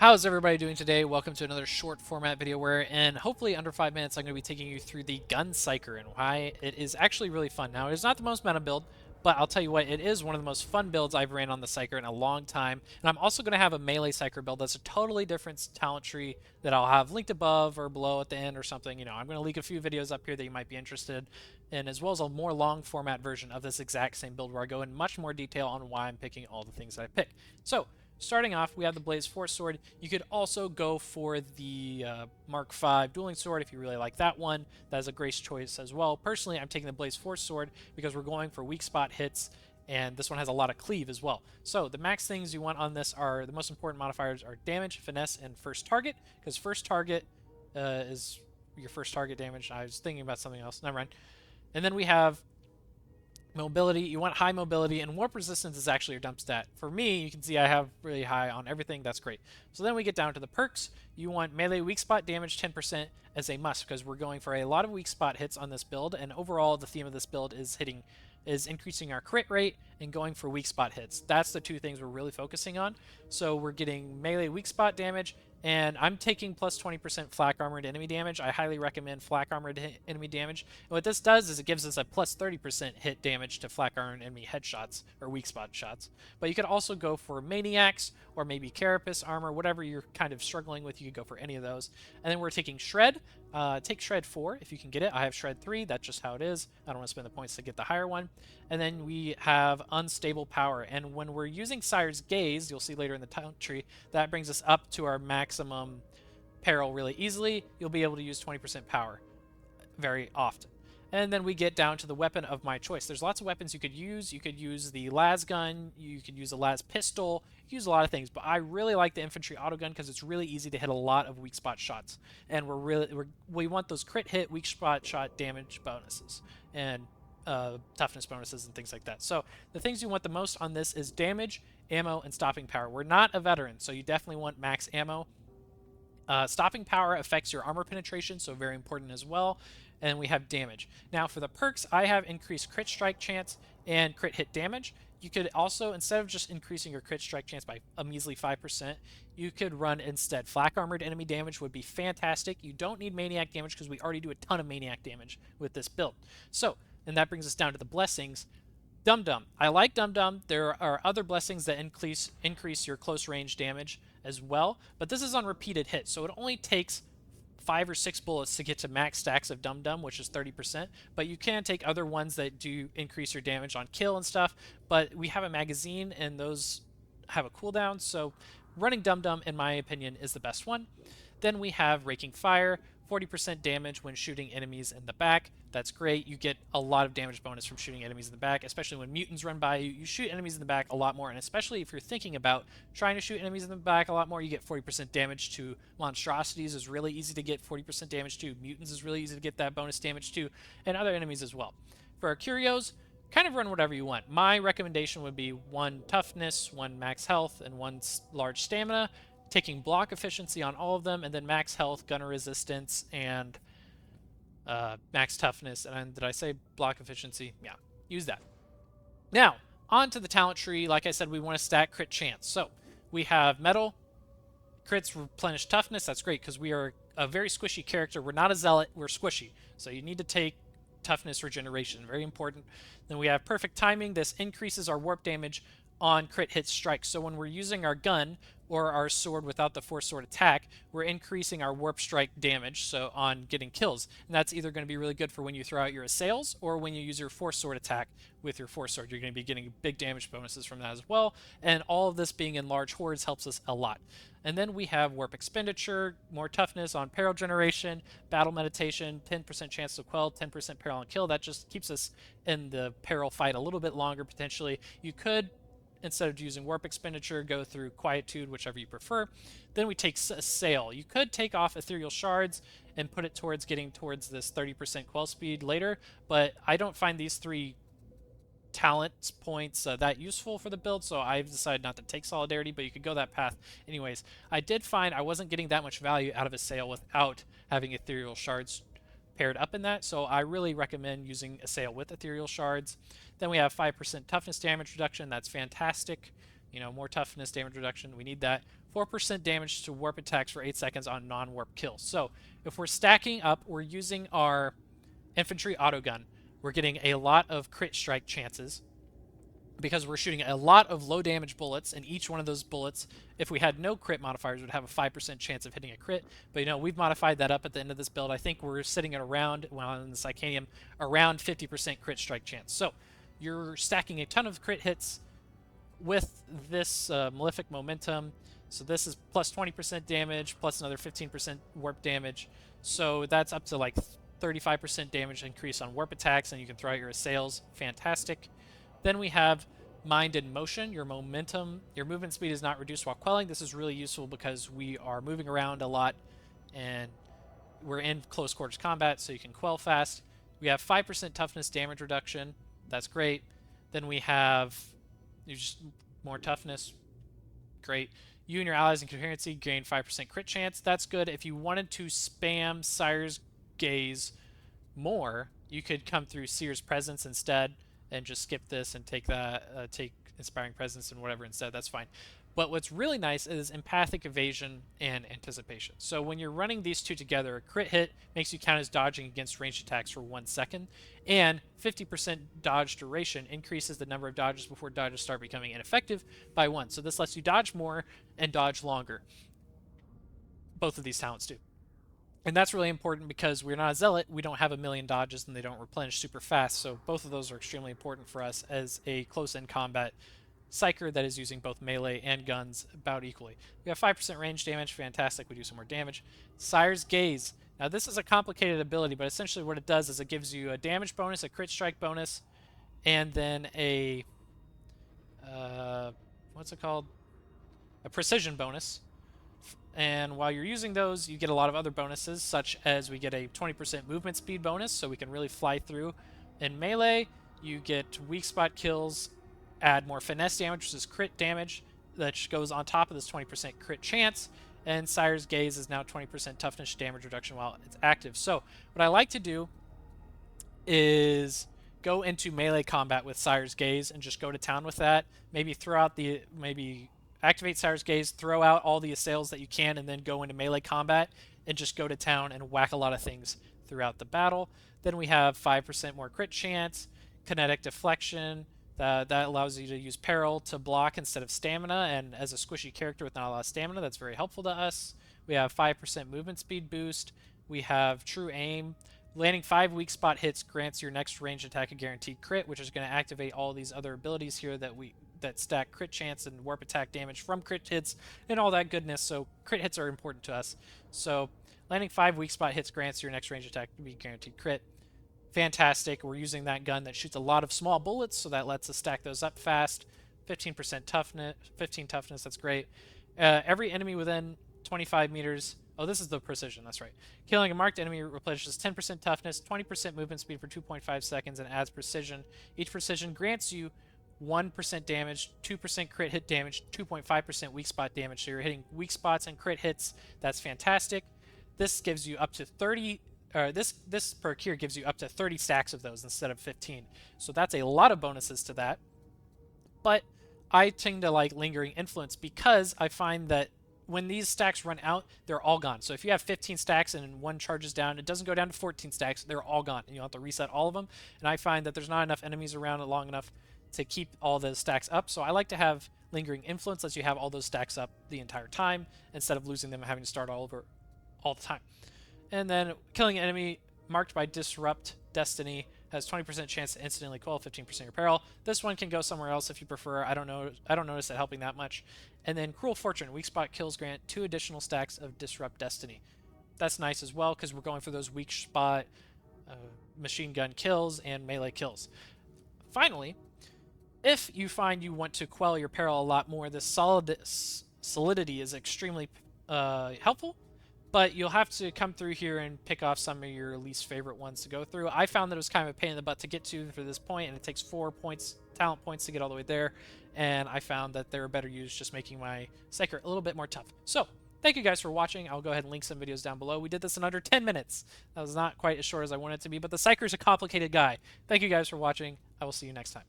How's everybody doing today? Welcome to another short format video where in hopefully under 5 minutes I'm going to be taking you through the gun Psyker and why it is actually really fun. Now, it is not the most meta build, but I'll tell you what, it is one of the most fun builds I've ran on the Psyker in a long time. And I'm also going to have a melee Psyker build that's a totally different talent tree that I'll have linked above or below at the end or something. I'm going to link a few videos up here that you might be interested in, as well as a more long format version of this exact same build where I go in much more detail on why I'm picking all the things that I pick. So, starting off, we have the Blaze Force Sword. You could also go for the Mark V Dueling Sword if you really like that one. That is a great choice as well. Personally, I'm taking the Blaze Force Sword because we're going for weak spot hits, and this one has a lot of cleave as well. So the max things you want on this are, the most important modifiers are damage, finesse, and first target, because first target is your first target damage. I was thinking about something else. Never mind. And then we have mobility. You want high mobility, and warp resistance is actually your dump stat. For me, you can see I have really high on everything. That's great. So then we get down to the perks. You want melee weak spot damage 10% as a must because we're going for a lot of weak spot hits on this build, and overall the theme of this build is increasing our crit rate and going for weak spot hits. That's the two things we're really focusing on. So we're getting melee weak spot damage, and I'm taking plus 20% flak armored enemy damage. I highly recommend flak armored enemy damage. And what this does is it gives us a plus 30% hit damage to flak armored enemy headshots or weak spot shots. But you could also go for maniacs or maybe carapace armor, whatever you're kind of struggling with. You could go for any of those. And then we're taking shred. Take shred 4 if you can get it. I have shred 3. That's just how it is. I don't want to spend the points to get the higher one. And then we have unstable power. And when we're using Sire's Gaze, you'll see later in the talent tree, that brings us up to our maximum peril really easily. You'll be able to use 20% power very often. And then we get down to the weapon of my choice. There's lots of weapons you could use. You could use the las gun. You could use a las pistol. You could use a lot of things, but I really like the infantry autogun because it's really easy to hit a lot of weak spot shots. And we want those crit hit, weak spot shot damage bonuses and toughness bonuses and things like that. So the things you want the most on this is damage, ammo, and stopping power. We're not a veteran, so you definitely want max ammo. Stopping power affects your armor penetration, so very important as well. And we have damage. Now for the perks, I have increased crit strike chance and crit hit damage. You could also, instead of just increasing your crit strike chance by a measly 5%, you could run instead flak armored enemy damage would be fantastic. You don't need maniac damage because we already do a ton of maniac damage with this build. So, and that brings us down to the blessings. Dum Dum. I like Dum Dum. There are other blessings that increase your close range damage as well, but this is on repeated hits, so it only takes 5 or 6 bullets to get to max stacks of Dum Dum, which is 30%, but you can take other ones that do increase your damage on kill and stuff, but we have a magazine and those have a cooldown, so running Dum Dum, in my opinion, is the best one. Then we have Raking Fire, 40% damage when shooting enemies in the back. That's great. You get a lot of damage bonus from shooting enemies in the back, especially when mutants run by you. You shoot enemies in the back a lot more, and especially if you're thinking about trying to shoot enemies in the back a lot more, you get 40% damage to monstrosities is really easy to get 40% damage to. Mutants is really easy to get that bonus damage to, and other enemies as well. For our Curios, kind of run whatever you want. My recommendation would be 1 toughness, 1 max health, and 1 large stamina, taking block efficiency on all of them, and then max health, gunner resistance, and max toughness. And did I say block efficiency? Yeah, use that. Now, on to the talent tree. Like I said, we want to stack crit chance. So we have metal, crits replenish toughness. That's great because we are a very squishy character. We're not a zealot, we're squishy. So you need to take toughness regeneration, very important. Then we have perfect timing. This increases our warp damage on crit hit strikes. So when we're using our gun or our sword without the force sword attack, we're increasing our warp strike damage, so on getting kills. And that's either going to be really good for when you throw out your assails or when you use your force sword attack with your force sword. You're going to be getting big damage bonuses from that as well. And all of this being in large hordes helps us a lot. And then we have warp expenditure, more toughness on peril generation, battle meditation, 10% chance to quell, 10% peril on kill. That just keeps us in the peril fight a little bit longer potentially. You could, instead of using warp expenditure, go through quietude, whichever you prefer. Then we take sail. You could take off ethereal shards and put it towards getting towards this 30% quell speed later, but I don't find these 3 talent points that useful for the build, so I've decided not to take solidarity, but you could go that path anyways. I did find I wasn't getting that much value out of a sail without having ethereal shards paired up in that, so I really recommend using a sail with ethereal shards. Then we have 5% toughness damage reduction. That's fantastic. More toughness damage reduction. We need that. 4% damage to warp attacks for 8 seconds on non-warp kills. So if we're stacking up, we're using our infantry autogun, we're getting a lot of crit strike chances because we're shooting a lot of low damage bullets, and each one of those bullets, if we had no crit modifiers, would have a 5% chance of hitting a crit. But you know, we've modified that up at the end of this build. I think we're sitting at around, well, in the Psychanium, around 50% crit strike chance. So you're stacking a ton of crit hits with this Malefic Momentum. So this is plus 20% damage, plus another 15% warp damage. So that's up to like 35% damage increase on warp attacks, and you can throw out your assails. Fantastic. Then we have Mind in Motion. Your momentum, your movement speed is not reduced while quelling. This is really useful because we are moving around a lot and we're in close quarters combat, so you can quell fast. We have 5% toughness damage reduction. That's great. Then we have just more toughness. Great. You and your allies in coherency gain 5% crit chance. That's good. If you wanted to spam Sire's Gaze more, you could come through Seer's Presence instead and just skip this and take that, take Inspiring Presence and whatever instead. That's fine. But what's really nice is Empathic Evasion and Anticipation. So when you're running these two together, a crit hit makes you count as dodging against ranged attacks for 1 second, and 50% dodge duration increases the number of dodges before dodges start becoming ineffective by 1. So this lets you dodge more and dodge longer. Both of these talents do. And that's really important because we're not a zealot, we don't have a million dodges, and they don't replenish super fast, so both of those are extremely important for us as a close-in combat Psyker that is using both melee and guns about equally. We have 5% range damage, fantastic, we do some more damage. Sire's Gaze. Now this is a complicated ability, but essentially what it does is it gives you a damage bonus, a crit strike bonus, and then a, what's it called? A precision bonus. And while you're using those, you get a lot of other bonuses, such as we get a 20% movement speed bonus, so we can really fly through. In melee, you get weak spot kills, add more finesse damage, which is crit damage, that goes on top of this 20% crit chance. And Sire's Gaze is now 20% toughness damage reduction while it's active. So what I like to do is go into melee combat with Sire's Gaze and just go to town with that. Maybe throw out the, activate Sire's Gaze, throw out all the assails that you can, and then go into melee combat and just go to town and whack a lot of things throughout the battle. Then we have 5% more crit chance, kinetic deflection. That allows you to use peril to block instead of stamina, and as a squishy character with not a lot of stamina, that's very helpful to us. We have 5% movement speed boost. We have true aim. Landing 5 weak spot hits grants your next ranged attack a guaranteed crit, which is going to activate all these other abilities here that stack crit chance and warp attack damage from crit hits and all that goodness. So crit hits are important to us. So landing 5 weak spot hits grants your next range attack to be guaranteed crit. Fantastic. We're using that gun that shoots a lot of small bullets, so that lets us stack those up fast. 15% toughness, 15 toughness, that's great. Every enemy within 25 meters. Oh, this is the precision, that's right. Killing a marked enemy replenishes 10% toughness, 20% movement speed for 2.5 seconds, and adds precision. Each precision grants you 1% damage, 2% crit hit damage, 2.5% weak spot damage. So you're hitting weak spots and crit hits. That's fantastic. This gives you up to 30. This perk here gives you up to 30 stacks of those instead of 15. So that's a lot of bonuses to that. But I tend to like Lingering Influence because I find that when these stacks run out, they're all gone. So if you have 15 stacks and one charges down, it doesn't go down to 14 stacks, they're all gone. And you'll have to reset all of them. And I find that there's not enough enemies around long enough to keep all those stacks up. So I like to have Lingering Influence, lets you have all those stacks up the entire time instead of losing them and having to start all over all the time. And then killing an enemy marked by Disrupt Destiny has 20% chance to instantly quell, 15% peril. This one can go somewhere else if you prefer. I don't notice it helping that much. And then Cruel Fortune, weak spot kills grant 2 additional stacks of Disrupt Destiny. That's nice as well because we're going for those weak spot machine gun kills and melee kills. Finally, if you find you want to quell your peril a lot more, this solidity is extremely helpful. But you'll have to come through here and pick off some of your least favorite ones to go through. I found that it was kind of a pain in the butt to get to for this point, and it takes 4 talent points to get all the way there. And I found that they're better used just making my Psyker a little bit more tough. So, thank you guys for watching. I'll go ahead and link some videos down below. We did this in under 10 minutes. That was not quite as short as I wanted it to be, but the Psyker's a complicated guy. Thank you guys for watching. I will see you next time.